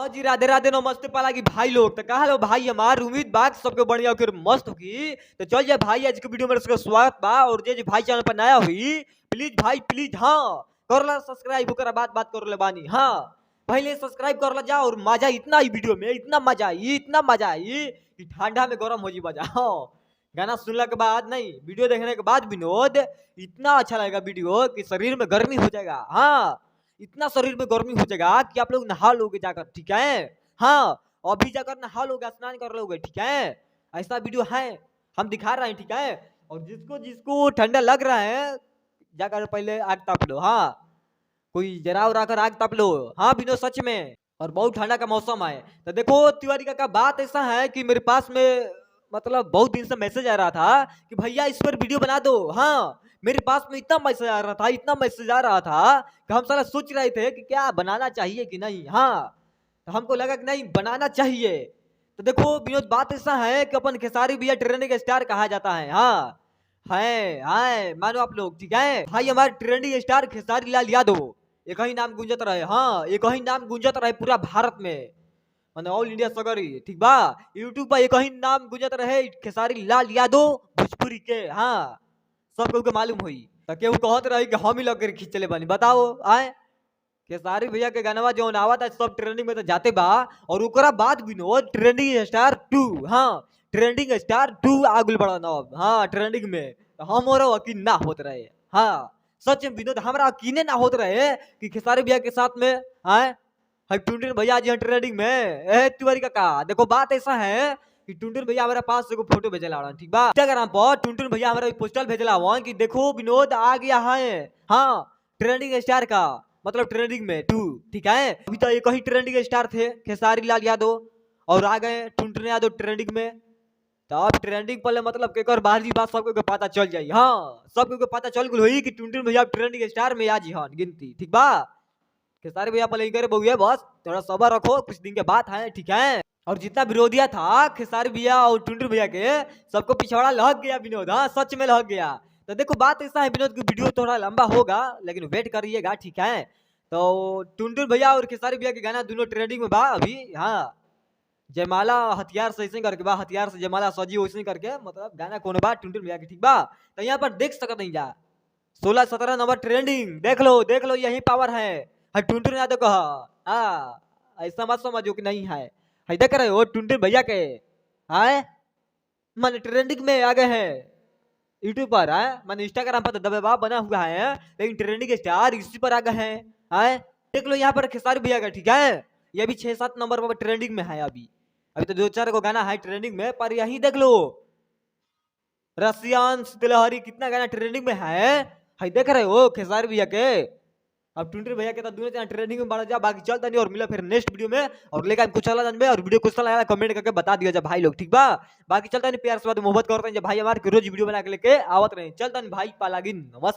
हाँ जी, राधे राधे नमस्ते पाला की भाई लोग। तो कहा लो भाई हमार उम्मीद बात सबके बढ़िया होकर मस्त होगी। तो चल जा भाई आज के वीडियो में सबका स्वागत बा। और जे भाई चैनल पर नया हुई प्लीज भाई प्लीज हाँ कर ला सब्सक्राइब होकर बात कर ले बानी। हाँ पहले सब्सक्राइब कर ला जा। और मजा इतना ही वीडियो में इतना मजा आई कि ठंडा में गर्म हो जी बजा। हाँ गाना सुनने के बाद नहीं वीडियो देखने के बाद विनोद इतना अच्छा लगेगा वीडियो कि शरीर में गर्मी हो जाएगा। हाँ इतना शरीर में गर्मी हो जाएगा कि आप लोग नहा लोगे जाकर, ठीक है। हाँ अभी जाकर नहा लोगे, स्नान कर लोगे, ठीक है। ऐसा वीडियो है हम दिखा रहे हैं, ठीक है। और जिसको जिसको ठंडा लग रहा है जाकर पहले आग ताप लो। हाँ कोई जरा उरा कर आग ताप लो। हाँ विनोद सच में। और बहुत ठंडा का मौसम है। तो देखो तिवारी का बात ऐसा है कि मेरे पास में मतलब बहुत दिन से मैसेज आ रहा था कि भैया इस पर वीडियो बना दो। हाँ मेरे पास में इतना मैसेज आ रहा था कि हम सारा सोच रहे थे कि क्या बनाना चाहिए कि नहीं। हाँ तो हमको लगा कि नहीं बनाना चाहिए। तो देखो विनोद बात ऐसा है कि अपन खेसारी भैया ट्रेंडिंग स्टार कहा जाता है। हाँ है मानो आप लोग, ठीक है। भाई हमारे ट्रेंडिंग स्टार खेसारी लाल यादव एक ही नाम गुंजत रहे। हाँ एक ही नाम गुंजत रहे पूरा भारत में, माने ऑल इंडिया सगरी, ठीक बा। यूट्यूब पर एक ही नाम गुंजत रहे खेसारी लाल यादव भोजपुरी के। हाँ सब केहू के मालूम हुई। तो केहू कहत रही कि हम ही लग कर खींचले बनी। बताओ आए खेसारी भैया के गानवा जो आवत है सब ट्रेंडिंग में तो जाते बा। और ओकरा बाद विनोद ट्रेंडिंग स्टार 2। हाँ ट्रेंडिंग स्टार 2 आगुल बड़ा नवाब। हाँ ट्रेंडिंग में तो हम और यकीन ना होत रहे। हाँ सच में विनोद हमरा यकीन ना होत रहे कि खेसारी भैया के साथ में आए हम टुनटुन भैया जी ट्रेंडिंग में। ए तिवारी काका देखो बात ऐसा है कि टुनटुन भैया हमारे पास एगो फोटो भेजला रहा, ठीक बा। इंस्टाग्राम पर टुनटुन भैया हमारा पोस्टर भेजला हुआ कि देखो विनोद आ गया है। हाँ ट्रेंडिंग स्टार का मतलब ट्रेंडिंग में 2, ठीक है। अभी तो एक ही ट्रेंडिंग स्टार थे खेसारी लाल यादव और आ गए टुनटुन यादव ट्रेंडिंग में। तो अब ट्रेंडिंग पहले मतलब केकर बाहरी बात सबको पता चल जाई। हाँ सबको पता चल गई हुई कि टुनटुन भैया ट्रेंडिंग स्टार में आज हन गिनती, ठीक बा। खेसारी भैया पहले करे बहुए बस थोड़ा सबर रखो, कुछ दिन के बात है, ठीक है। और जितना विरोधिया था खेसारी भैया और टुनटुन भैया के सबको पिछवाड़ा लग गया विनोद। हाँ सच में लग गया। तो देखो बात ऐसा है विनोद की वीडियो थोड़ा लंबा होगा लेकिन वेट करिएगा, ठीक है। तो टुनटुन भैया और खेसारी भैया के गाना दोनों ट्रेंडिंग में बा अभी। हाँ जयमाला हथियार से ऐसे करके बा, हथियार से जयमाला सजी वैसे करके मतलब गाना कौन बा टुनटुन भैया के, ठीक बा। तो यहाँ पर देख सकते नहीं जा 16-17 नंबर ट्रेंडिंग देख लो यही पावर है। टुनटुन यादव कहा हाँ ऐसा मत समझो कि नहीं है। देख रहे हो टुनटुन भैया के आए मन ट्रेंडिंग में आ गए हैं यूट्यूब पर है। मन इंस्टाग्राम पर दबेबाब बना हुआ है लेकिन ट्रेंडिंग स्टार इसी पर आ गए हैं। आए देख लो यहाँ पर खेसारी भैया का, ठीक है। ये भी 6-7 नंबर पर ट्रेंडिंग में है अभी। अभी तो 2-4 को गाना है ट्रेंडिंग में, पर यही देख लो रसियान तिलहरी कितना गाना ट्रेंडिंग में है देख रहे हो खेसारी भैया के। अब टुनटुन भैया के तो दोनों चैनल ट्रेंडिंग में बढ़ जा। बाकी चलता नहीं और मिला फिर नेक्स्ट वीडियो में। और लेकर कुछ चला जानबे और वीडियो कुछ लगा कमेंट करके बता दिया जा भाई लोग, ठीक बा। बाकी चलता नहीं प्यार से बात मोहब्बत करते हैं भाई हमारे रोज वीडियो बना के लेके आवत रहे। चलता नहीं भाई पालागिन नमस्ते।